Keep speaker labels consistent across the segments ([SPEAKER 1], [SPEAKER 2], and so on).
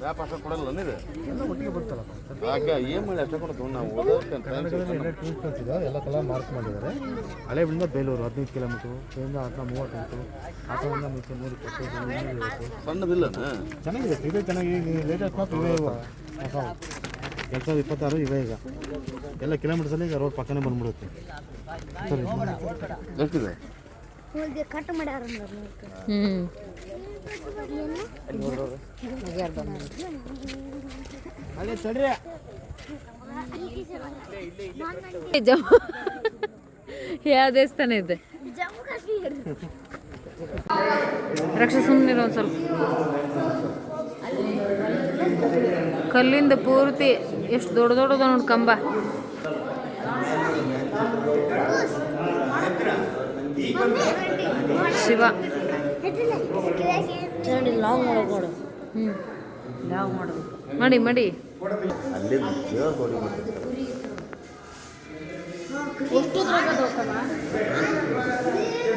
[SPEAKER 1] ವ್ಯಾಪಾರ ಕೊಡಲ್ಲ ನೀರು
[SPEAKER 2] ಎಲ್ಲ ಒಟ್ಟಿಗೆ ಬರ್ತಲ್ಲ
[SPEAKER 1] ಆಗ ಏನು ಮಾಡಿ ಅಷ್ಟೇ ಕೊಡ್ತೀವಿ ನಾವು ಓದೋಕ್ಕೆ
[SPEAKER 2] ಕರ್ನಾಟಕದಲ್ಲಿ ಎಲ್ಲ ಟೂರಿಸ್ಟ್ ಪ್ಲೇಸ್ ಇದೆ ಎಲ್ಲ ಕಲರ್ ಮಾರ್ಕ್ ಮಾಡಿದ್ದಾರೆ. ಹಳೆಬಿಂದ ಬೇಲೂರು 15 ಕಿಲೋಮೀಟ್ರು, ಇದರಿಂದ 38, ಆಟೋದಿಂದ 120
[SPEAKER 1] ಸಣ್ಣದಿಲ್ಲ
[SPEAKER 2] ಚೆನ್ನಾಗಿದೆ. ಇದು ಚೆನ್ನಾಗಿ ಲೇಟೆಸ್ಟ್ ಮಾತ್ರ ಇವೇ ಇವ 2026 ಇವೇ ಈಗ ಎಲ್ಲ ಕಿಲೋಮೀಟರ್ಸಲ್ಲಿ ಈಗ ರೋಡ್ ಪಕ್ಕನೇ ಬಂದ್ಬಿಡುತ್ತೆ. ಸರಿ
[SPEAKER 1] ಎಷ್ಟಿದೆ
[SPEAKER 3] ಕಟ್ ಮಾಡ್ಯಾರ
[SPEAKER 4] ಯಾವ ದೇವಸ್ಥಾನ ಇದೆ ರಕ್ಷಾ ಸುಮ್ಮನಿರೋ ಒಂದು ಸ್ವಲ್ಪ ಕಲ್ಲಿಂದ ಪೂರ್ತಿ ಎಷ್ಟು ದೊಡ್ಡ ದೊಡ್ಡದ ನೋಡಿ ಕಂಬ. ಶಿವ
[SPEAKER 3] ಲಾಂಗ್ ಮಾಡೋದು
[SPEAKER 4] ಲಾವ್ ಮಾಡೋದು ಮಾಡಿ ಮಾಡಿ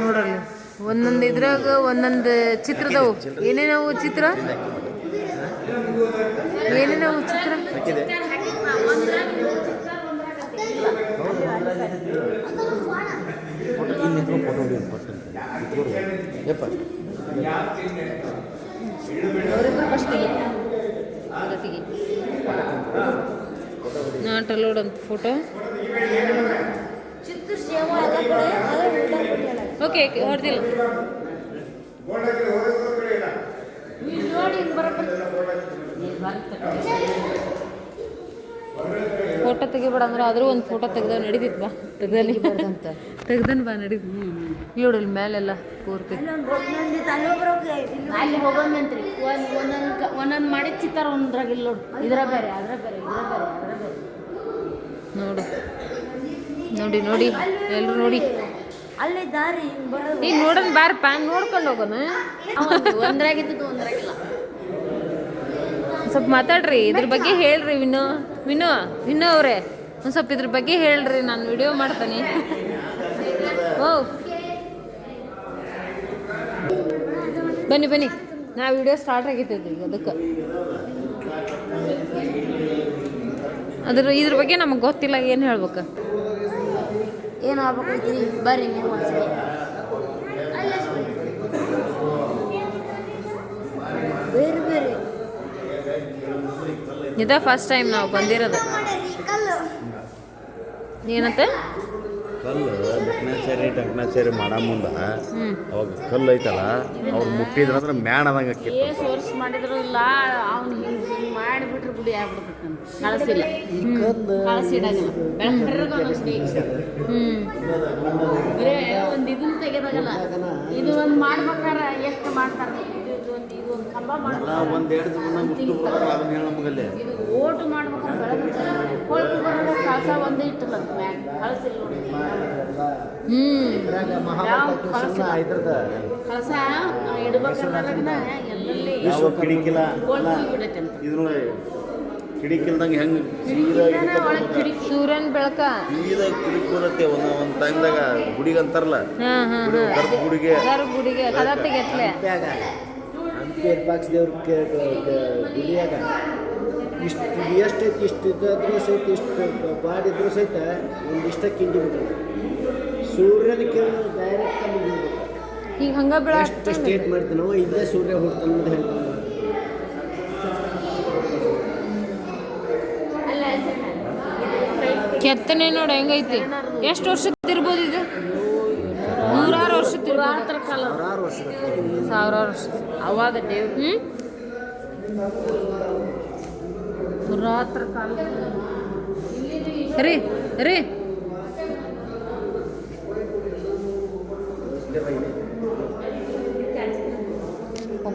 [SPEAKER 4] ನೋಡಲ್ಲ ಒಂದೊಂದು ಇದ್ರಾಗ ಒಂದೊಂದು ಚಿತ್ರದವು ಏನೇನವು ಚಿತ್ರ ಏನೇನವು ಚಿತ್ರ ನಾಟ್ ಅಲೋಡ್ ಅಂತ ಫೋಟೋ. ಓಕೆ ಹೊಡೆದಿಲ್ಲ ಫೋಟೋ ತೆಗಿಬೇಡ ಅಂದ್ರೆ ಆದರೂ ಒಂದು ಫೋಟೋ ತೆಗ್ದ ನಡೀತಿತ್ತು ಬಾ ತೆಗ್ದಲ್ಲಿ ಅಂತ ತೆಗ್ದನ್ ಬಾ ನಡೀತು ನೋಡಲ್ ಮೇಲೆಲ್ಲ ಪೂರ್ತಿ
[SPEAKER 3] ಅಲ್ಲಿ ಹೋಗೋಣಂತ್ರಿ ಒಂದೊಂದು ಮಾಡಿದ ಚಿತ್ತಾರ ಒಂದ್ರಾಗ ಇಲ್ಲಿ ನೋಡು ಇದ್ರ ಬೇರೆ ಅದ್ರ ಬೇರೆ ಇದ್ರ ಬೇರೆ ಅದ್ರ ಬೇರೆ
[SPEAKER 4] ನೋಡು ನೋಡಿ ನೋಡಿ ಎಲ್ಲರೂ ನೋಡಿ
[SPEAKER 3] ಅಲ್ಲಿ ದಾರಿ
[SPEAKER 4] ಈಗ ನೋಡೋಣ ಬಾರಪ್ಪ ನೋಡ್ಕೊಂಡು ಹೋಗೋಣ.
[SPEAKER 3] ಒಂದ್ರಾಗಿದ್ದು ಒಂದ್ರಾಗಿಲ್ಲ.
[SPEAKER 4] ಸ್ವಲ್ಪ ಮಾತಾಡ್ರಿ ಇದ್ರ ಬಗ್ಗೆ ಹೇಳ್ರಿ ವಿನು ಅವರೇ ಒಂದು ಸ್ವಲ್ಪ ಇದ್ರ ಬಗ್ಗೆ ಹೇಳ್ರಿ, ನಾನು ವಿಡಿಯೋ ಮಾಡ್ತೀನಿ. ಓ ಬನ್ನಿ ಬನ್ನಿ, ನಾ ವಿಡಿಯೋ ಸ್ಟಾರ್ಟ್ ಆಗಿರ್ತೈತಿ ಈಗ ಅದಕ್ಕೆ ಇದ್ರ ಬಗ್ಗೆ ನಮಗೆ ಗೊತ್ತಿಲ್ಲ, ಏನು ಹೇಳ್ಬೇಕು
[SPEAKER 3] ಏನು ಆಗ್ಬೇಕೈತಿ ಬರ್ರಿ ನೀವು ಒಂದ್ಸರಿ. ಬೇರೆ ಬೇರೆ
[SPEAKER 4] ಇದ ಫಸ್ಟ್ ಟೈಮ್ ನಾವು ಬಂದಿರೋದು. ಏನಂತ
[SPEAKER 1] ಕಲ್ಲು ಡಕ್ನಾಚಾರಿ ಮಾಡೋ ಮುಂದೆ ಅವಾಗ ಕಲ್ಲು ಐತಲ್ಲ ಅವ್ರು ಮುಟ್ಟಿದ್ರಂದ್ರೆ ಮ್ಯಾಣ ಆದಂಗೆ ಆಕಿತ್ತು.
[SPEAKER 3] ಸೋರ್ಸ್ ಮಾಡಿದ್ರು ಇಲ್ಲ ಅವ್ನು ಹಿಂಗೆ ಮಾಡಿಬಿಟ್ರೆ ಗುಡಿ ಆಗ್ಬಿಡ್ತೈತೆ ಕಳಿಸಿಲ್ಲ ಕಳಿಸಿಡಂಗಿಲ್ಲ ಬರೇ ಒಂದು ಇದನ್ನ ತೆಗೆದಾಗಲ್ಲ. ಇದು ಒಂದು ಮಾಡ್ಬೇಕಾರ ಎಷ್ಟು ಮಾಡ್ತಾರೆ, ಇದು ಒಂದು ಕಂಬ ಮಾಡ್ತಾರೆ,
[SPEAKER 1] ಒಂದೆರಡು ಅದನ್ನ ಹೇಳ ನಮಗಲ್ಲೇ
[SPEAKER 3] ಇದು ಓಟು ಮಾಡ್ಬೇಕಾರೆ ಬೆಳಗ್ಗೆ ಕೊಳಕು ಬರೋದು ಕಳಸ ಒಂದೇ ಇಟ್ಟಲ್ಲ ಮ್ಯಾಗ ಕಳಿಸಿಲ್ಲ ನೋಡಿ. ಕಳಸ ಇಡ್ಬೇಕಾದ್ರಾಗನ ಎಲ್ಲೆಲ್ಲಿ
[SPEAKER 1] ಕಿಡಿಕಿಲ್ಲ ಇದ್ರ ಕಿಡಿಕಿಲ್ದಂಗೆ ಹೆಂಗೆ
[SPEAKER 4] ಸೂರ್ಯನ ಬೆಳಕ
[SPEAKER 1] ಸೀದಾ ಕಿಡಿಕೂರತ್ತೆ ಒಂದು ಟೈಮ್ದಾಗ ಗುಡಿಗೆ ಅಂತಾರಲ್ಲ ಗುಡಿಗೆ
[SPEAKER 4] ಗುಡಿಗೆ ಕದತ್ತಿಗೆತ್ಲೆ
[SPEAKER 2] ಅಂಪೇರ್ ಬಾಕ್ಸ್ ದೇವ್ರ ಗುಡಿಯಾಗ ಇಷ್ಟು ಎಷ್ಟೈತಿ ಇಷ್ಟು ಇದ್ದಾದ್ರೂ ಸಹಿತ ಇಷ್ಟು ಬಾಡಿದ್ರೂ ಸಹಿತ ಒಂದಿಷ್ಟ ಕಿಂಡಿ ಬಿಟ್ಟಲ್ಲ. ಸೂರ್ಯನ ಕಿರಣ ಡೈರೆಕ್ಟ್ ಅಲ್ಲಿ
[SPEAKER 4] ಈಗ ಹಂಗ ಬೆಳ
[SPEAKER 2] ಎಷ್ಟು ಸ್ಟೇಟ್ ಮಾಡ್ತೀನೋ ಇಲ್ಲೇ ಸೂರ್ಯ ಹುಡ್ತಾನೆ ಅಂತ ಹೇಳ್ತಾನೆ.
[SPEAKER 4] ಕೆತ್ತನೆ ನೋಡಿ ಹೆಂಗೈತಿ. ಎಷ್ಟು ವರ್ಷದ ಇರ್ಬೋದು ಇದು? ನೂರಾರು ವರ್ಷದ
[SPEAKER 2] ಸಾವಿರಾರು ವರ್ಷ
[SPEAKER 4] ಸಾವಿರಾರು ವರ್ಷ
[SPEAKER 3] ಅವಾಗ ದೇವ್ರು
[SPEAKER 4] ಪುರಾತನ ಕಾಲ ರೀ ರೀ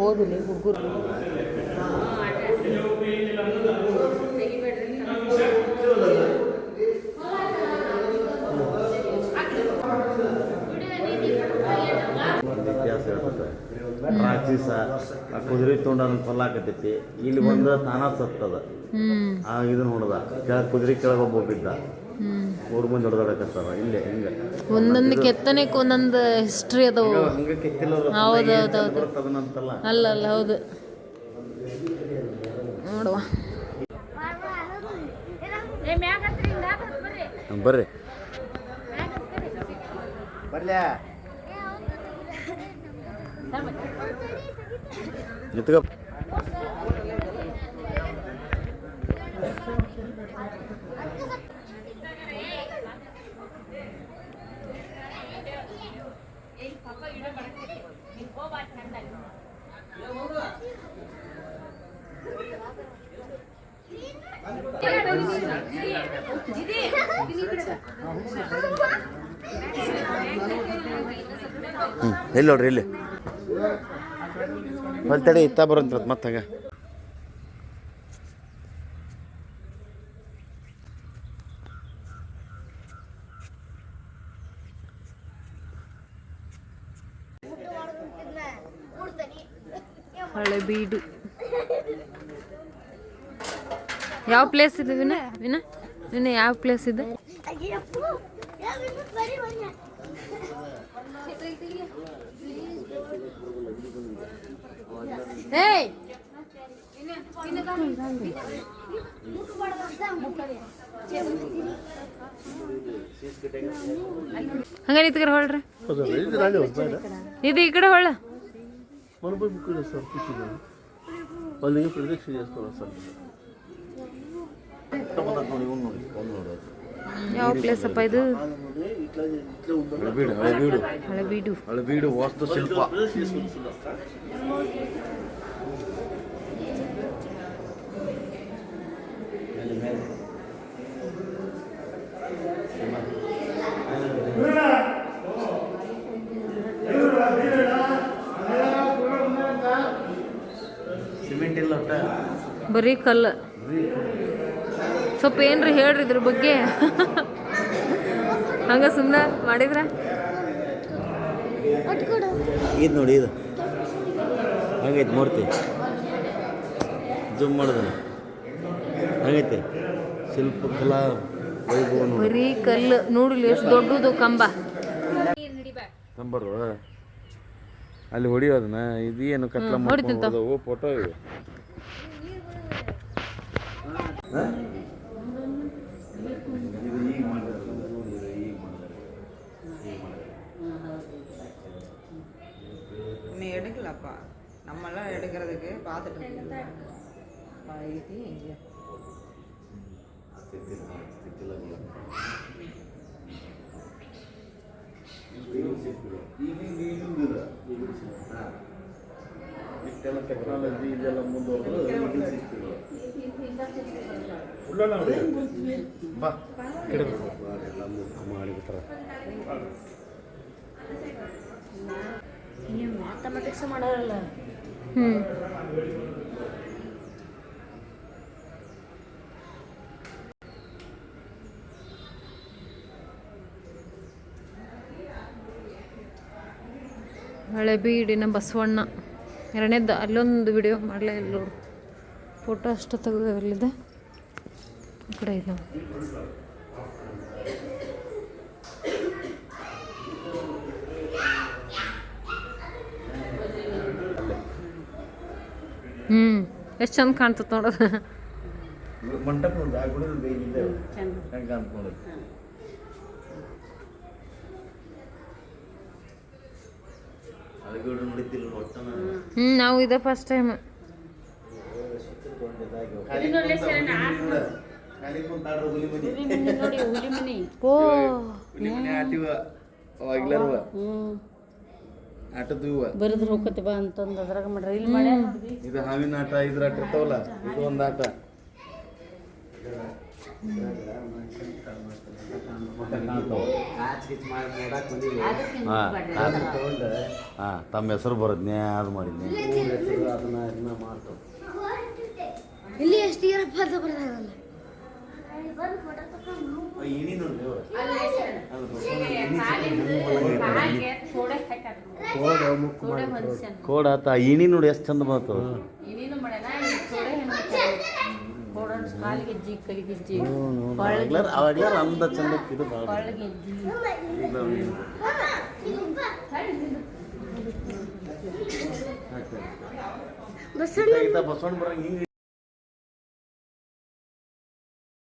[SPEAKER 4] ಹೋದಿಲ್ಲ ಹುಡುಗರು
[SPEAKER 1] ಇತಿಹಾಸ ಹೇಳ್ತದೆ. ರಾಕ್ಷಸ ಆ ಕುದುರೆ ತೊಗೊಂಡು ಅದನ್ನ ಕೊಲ್ಲಾಕತ್ತೈತಿ. ಇಲ್ಲಿ ಬಂದು ತಾನ ಸತ್ತದ. ಇದನ್ನ ನೋಡದ ಕೆಳಗೆ ಕುದುರೆ ಕೆಳಗೆ ಒಬ್ಬ ಬಿದ್ದ. ಮೂರು ಮಂದಿ ಹೊಡೆದಾಡಕತ್ತಾರ ಇಲ್ಲೇ ಹಿಂಗೆ
[SPEAKER 4] ಒಂದೊಂದು ಕೆತ್ತನೆಗೆ ಒಂದೊಂದು ಹಿಸ್ಟ್ರಿ ಅದಾವು.
[SPEAKER 1] ಹಂಗೆ ಕೆತ್ತಿಲ್ಲ
[SPEAKER 4] ಹೌದೌದು
[SPEAKER 1] ಅದನ್ನಂತಲ್ಲ.
[SPEAKER 4] ಅಲ್ಲ ಹೌದು ನೋಡುವ.
[SPEAKER 1] ಬರ್ರಿ ಬರ್ಲ್ಯಾ ನಿತ್ಕೋ. ಎಲ್ಲಿ ನೋಡ್ರಿ ಇಲ್ಲಿ ಅಲ್ಲಿ ತಡಿ ಇತ್ತ ಬರಂತ ಮತ್ತೆ ಹಂಗ
[SPEAKER 4] ಹಳೆಬೀಡು ಯಾವ ಪ್ಲೇಸ್ ಇದೆ ವಿನ ವಿನ ವಿನ ಯಾವ ಪ್ಲೇಸ್ ಇದೆ? ಹಂಗ ನಿತ್ಕರ ಹೊಳ್ರಿ ಇದು ಈ ಕಡೆ ಹೊಳ್ಳ ಯಾವ ಪ್ಲೇಸ್ ಅಪ್ಪ ಇದು?
[SPEAKER 1] ಹಳೆಬೀಡು ಹಳೆಬೀಡು
[SPEAKER 4] ಹಳೆಬೀಡು
[SPEAKER 1] ಹಳೆಬೀಡು ವಾಸ್ತುಶಿಲ್ಪ. ಸಿಮೆಂಟ್ ಇಲ್ಲ ಒಟ್ಟ
[SPEAKER 4] ಬರೀ ಕಲ್ಲು. ಸ್ವಲ್ಪ ಏನ್ರಿ ಹೇಳ್ರಿ ಇದ್ರ ಬಗ್ಗೆ. ಹಂಗ ಸುಮ್ಮನೆ ಮಾಡಿದ್ರ
[SPEAKER 1] ಇದು ನೋಡಿ ಇದು ಹಂಗೈತೆ ಮೂರ್ತಿ ಜೂಮ್ ಮಾಡಿದ್ರೆ ಹಂಗೈತೆ ಶಿಲ್ಪಕಲಾ ವೈಭವ ನೋಡಿ.
[SPEAKER 4] ಬರೀ ಕಲ್ಲು ನೋಡಿಲ್ಲ ಎಷ್ಟು ದೊಡ್ಡದು ಕಂಬ.
[SPEAKER 1] ನಂಬರು ಅಲ್ಲಿ ಹೊಡಿಯೋದನ್ನ ಇದು ಏನು ಕತ್ಲ ಮಾಡ್ಕೊಂಡು ಫೋಟೋ ಇವೆ.
[SPEAKER 5] நீ எடுக்கலப்பா நம்மளாம் எடுக்கிறதுக்கு பார்த்துட்டு
[SPEAKER 1] ಟೆಕ್ನಾಲಜಿ ಇದೆಲ್ಲ ಮುಂದುವರೆದು ಬಾ ಕಡೆ ಎಲ್ಲ ಮಾಡಿಬಿಟ್ರೆ
[SPEAKER 3] ಮ್ಯಾಥಮೆಟಿಕ್ಸ್ ಮಾಡೋರಲ್ಲ.
[SPEAKER 4] ಹಳೆಬೀಡಿನ ಬಸವಣ್ಣ ಎರಡನೇದ್ದು ಅಲ್ಲೊಂದು ವಿಡಿಯೋ ಮಾಡಲೇ ಇಲ್ಲ ನೋಡು. ಫೋಟೋ ಅಷ್ಟು ತೆಗೆದಲ್ಲಿದೆ ಈ ಕಡೆ ಇಲ್ಲ. ಎಷ್ಟು ಚಂದ ಕಾಣ್ತದೆ ನೋಡೋದು.
[SPEAKER 1] ಮಂಟಪ ನೋಡಿ ಆ ಗುಡಿದ ಬೇಯಿದೆ ಹೆಂಗೆ ಅಂದ್ಕೊಂಡು ಅಳಗೂಡು ನೋಡಿದ್ದಿಲ್ಲ ಒಟ್ಟನ.
[SPEAKER 4] ನಾವು ಇದೆ ಫಸ್ಟ್ ಟೈಮ್. ಓ
[SPEAKER 1] ಆಟದ್ದು
[SPEAKER 3] ಬರದ್ರ ಹೋಗತ್ತೆ ಬಾ ಅಂತಂದು ಅದ್ರಾಗ ಮಾಡ್ರಿ ಇಲ್ಲಿ ಮಾಡಿ.
[SPEAKER 1] ಇದು ಹಾವಿನ ಆಟ ಇದ್ರ ಆಟ ಇರ್ತಾವಲ್ಲ ಇದು ಒಂದು ಆಟ. ಹಾಂ ತಮ್ಮ ಹೆಸರು ಬರೋದ್ನೇ ಅದು ಮಾಡಿದ್ನಿ ಅದನ್ನ ಮಾಡ್ತಾವ.
[SPEAKER 3] ಇಲ್ಲಿ ಎಷ್ಟು ಇರಪ್ಪ ಅಂತ ಬರೋದಾಗಲ್ಲ.
[SPEAKER 1] ಕೋಡ ಆತ ಇಣಿ ನೋಡಿ ಎಷ್ಟು ಚಂದ ಬಂತು.
[SPEAKER 3] ಕಾಲ್ಗೆಜ್ಜಿ ಕೈಗೆಜ್ಜಿ
[SPEAKER 1] ಅವಾಗ್ಲಾರ ಅಂದ ಚಂದಕ್ಕೆ ಇದು ಭಾಳ
[SPEAKER 3] ಕೊಳಗೆಜ್ಜಿ
[SPEAKER 1] ಬಸವಣ್ಣ ಬರಂಗೆ ಹಿಂಗೆ